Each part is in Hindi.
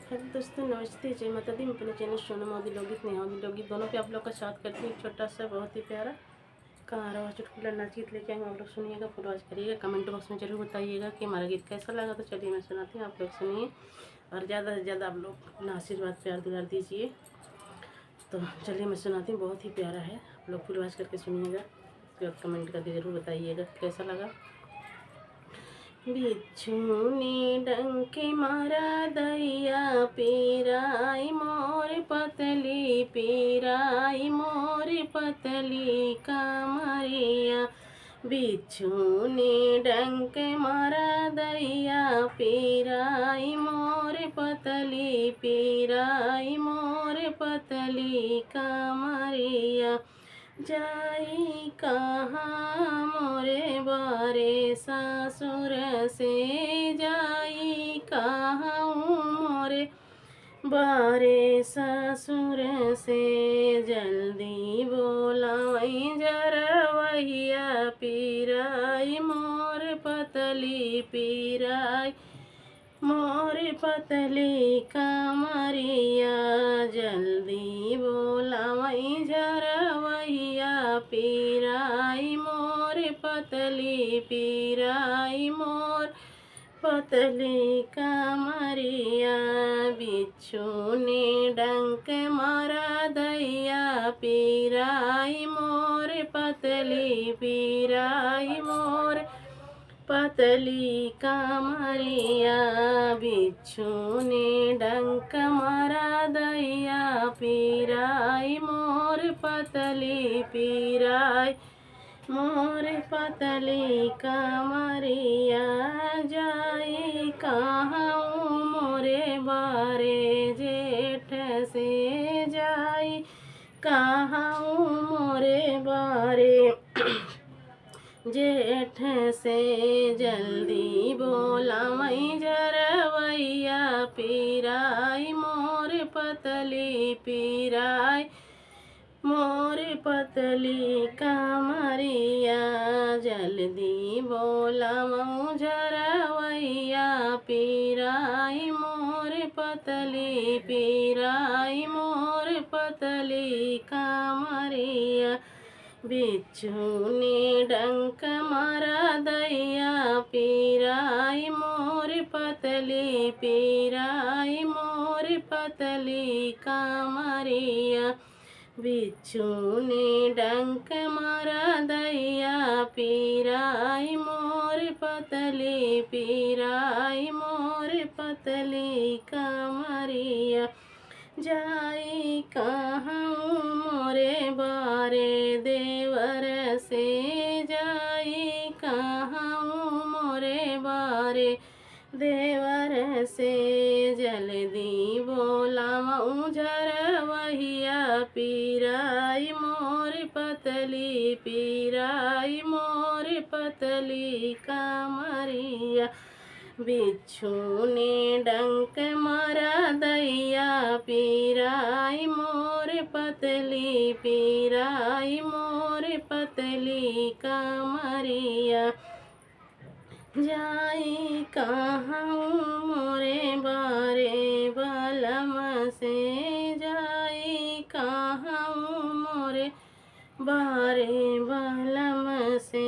हेलो दोस्तों, नमस्ते, जय माता दी। मैं अपने चैनल सोनू मोदी लोकगीत नेहा मोदी लोकगीत दोनों पे आप लोग का स्वागत करती हूँ। एक छोटा सा बहुत ही प्यारा कहारा चुटकुला नाचगीत लेके आएंगे। आप लोग सुनिएगा, फुल वॉच करिएगा, कमेंट बॉक्स में जरूर बताइएगा कि हमारा गीत कैसा लगा। तो चलिए मैं सुनाती हूँ, आप लोग सुनिए और ज़्यादा से ज़्यादा आप लोग अपना आशीर्वाद प्यार दिला दीजिए। तो चलिए मैं सुनाती हूँ, बहुत ही प्यारा है, आप लोग फुल वॉच करके सुनिएगा, उसके बाद कमेंट करके ज़रूर बताइएगा कैसा लगा। बिच्छू ने डंक मारा दैया पीराई मोर पतली पीराई मोर पतली कमरिया। बिच्छू ने डंक मारा दैया पीराई मोर पतली पीराई मोर पतली कमरिया। जाई कहाँ मोरे बारे ससुर से, जाई कहाँ मोरे बारे ससुर से। जल्दी बोलाई जरवैया पीराई मोर पतली पीराई मोर पतली कमरिया। जल्दी बोलावई झरवैया पीराई मोर पतली पीराई मोर पतली कमरिया। बिच्छू ने डंक मारा दैया पीराई मोर पतली पीराई मोर पतली कमरिया। बिच्छू ने डंक मारा दैया पीराई मोर पतली पीराई मोर पतली कमरिया। जाई कहाँ मोरे बारे जेठ से, जाई कहाँ मोरे बारे जेठ से। जल्दी बोलावई झरवैया पीराई मोर पतली पीराई मोर पतली कमरिया। जल्दी बोलावऊ झरवैया पीराई मोर पतली पीराई मोर पतली कमरिया। बिच्छू ने डंक मारा दैया पीराई मोर पतली पीराई मोर पतली कमरिया। बिच्छू ने डंक मारा दैया पीराई मोर पतली पीराई मोर पतली कमरिया। जाई कहाँ मोरे बारे देवर से, जाई कहाँ मोरे बारे देवर से। जल्दी बोलावऊ झरवैया पीराई मोर पतली पीराई मोर पतली कमरिया। बिच्छू ने डंक मारा दैया पीराई मोर पतली पीराई मोर पतली कमरिया। जाई कहाँ मोरे बारे बलम से, जाई कहाँ मोरे बारे बलम से।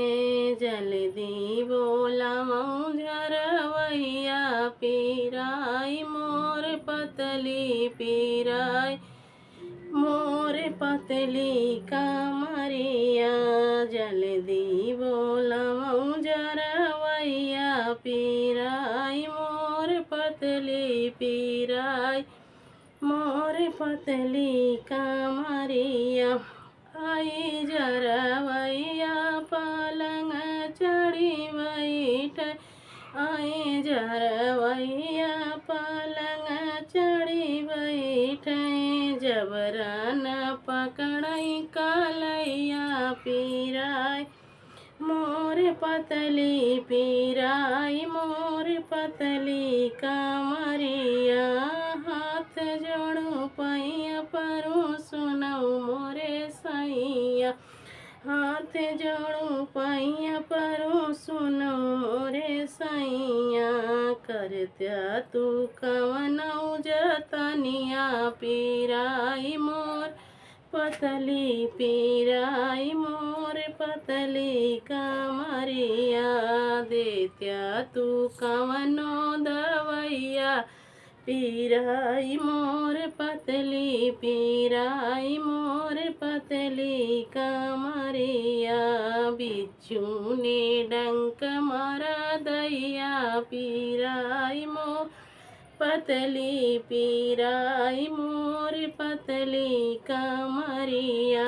जल्दी बोलावऊ झरवैया पीराई मोर पतली पीराई मोर पतली कमरिया। जल्दी बोलावऊ झरवैया पीराई मोर पतली पीराई मोर पतली कमरिया। आई जरवैया पलंग चढ़ी बैठ, आई जरवैया पलंग चढ़ी बैठ। जबरन पकड़ई कलैया पीराई मोर पतली पीराई मोर पतली कमरिया। हाथ जोड़ू पैया परू सुनऊ मोरे सैया। हाथ जोड़ू पैया परू सुनऊ मोरे सैया। करत्या तू कवन जवनिया पीराई मोर पतली पीराई मोर पतली कमरिया देत्या तू कवनो दवैया पीराई मोर पतली पीराई मोर पतली कमरिया बिच्छू ने डंक मारा दैया पीराई मोर पतली पीराई मोर पतली कमरिया।